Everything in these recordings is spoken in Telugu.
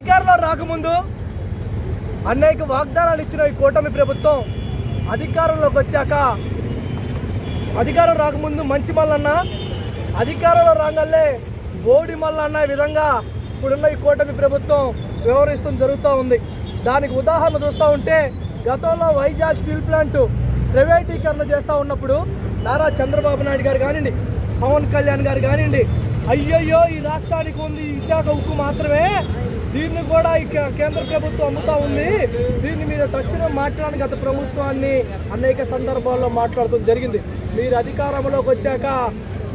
అధికారంలో రాకముందు అనేక వాగ్దానాలు ఇచ్చిన ఈ కూటమి ప్రభుత్వం అధికారంలోకి వచ్చాక అధికారం రాకముందు మంచి మల్లన్న అధికారంలో రాగానే బోడి మల్లన్న విధంగా ఇప్పుడున్న ఈ కూటమి ప్రభుత్వం వ్యవహరిస్తూ జరుగుతూ ఉంది. దానికి ఉదాహరణ చూస్తూ ఉంటే గతంలో వైజాగ్ స్టీల్ ప్లాంట్ ప్రైవేటీకరణ చేస్తూ ఉన్నప్పుడు నారా చంద్రబాబు నాయుడు గారు కానివ్వండి, పవన్ కళ్యాణ్ గారు కానివ్వండి, అయ్యయ్యో ఈ రాష్ట్రానికి ఉంది విశాఖ ఉక్కు మాత్రమే, దీన్ని కూడా ఈ కేంద్ర ప్రభుత్వం అమ్ముతా ఉంది, దీని మీద తక్షణం మాట్లాడని గత ప్రభుత్వాన్ని అనేక సందర్భాల్లో మాట్లాడటం జరిగింది. మీరు అధికారంలోకి వచ్చాక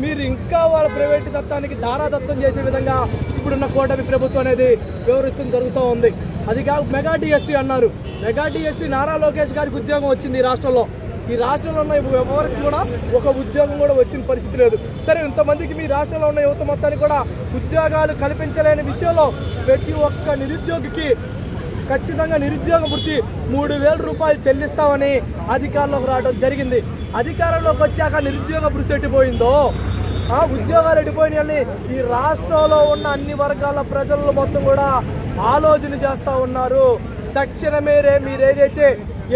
మీరు ఇంకా వాళ్ళ ప్రైవేటు దత్తానికి దారాదత్తం చేసే విధంగా ఇప్పుడున్న కూటమి ప్రభుత్వం అనేది వ్యవహరిస్తూ జరుగుతూ ఉంది. అది కాక మెగా డిఎస్సీ అన్నారు. మెగా డిఎస్సీ నారా లోకేష్ గారికి ఉద్యోగం వచ్చింది ఈ రాష్ట్రంలో. ఈ రాష్ట్రంలో ఉన్న ఎవరికి కూడా ఒక ఉద్యోగం కూడా వచ్చిన పరిస్థితి లేదు. సరే, ఇంతమందికి మీ రాష్ట్రంలో ఉన్న యువత మొత్తానికి కూడా ఉద్యోగాలు కల్పించలేని విషయంలో ప్రతి ఒక్క నిరుద్యోగికి ఖచ్చితంగా నిరుద్యోగ వృత్తి 3,000 రూపాయలు చెల్లిస్తామని అధికారంలోకి రావడం జరిగింది. అధికారంలోకి వచ్చాక నిరుద్యోగ వృత్తి ఎట్టిపోయిందో, ఉద్యోగాలు ఎట్టిపోయినాయని ఈ రాష్ట్రంలో ఉన్న అన్ని వర్గాల ప్రజలు మొత్తం కూడా ఆలోచన చేస్తూ ఉన్నారు. తక్షణమే మీరు ఏదైతే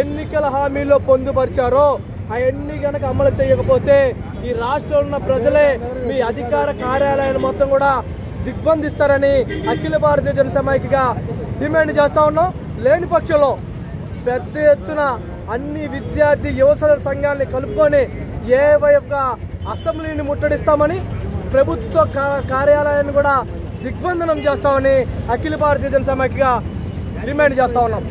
ఎన్నికల హామీలో పొందుపరిచారో అవన్నీ కనుక అమలు చేయకపోతే ఈ రాష్ట్రంలో ఉన్న ప్రజలే మీ అధికార కార్యాలయాన్ని మొత్తం కూడా దిగ్బంధిస్తారని అఖిల భారతీయ జనసమైక్యగా డిమాండ్ చేస్తా ఉన్నాం. లేని పక్షంలో పెద్ద ఎత్తున అన్ని విద్యార్థి యువజన సంఘాలని కలుపుకొని ఏవైపుగా అసెంబ్లీని ముట్టడిస్తామని, ప్రభుత్వ కార్యాలయాన్ని కూడా దిగ్బంధనం చేస్తామని అఖిల భారతీయ జనసమైక్యగా డిమాండ్ చేస్తా ఉన్నాం.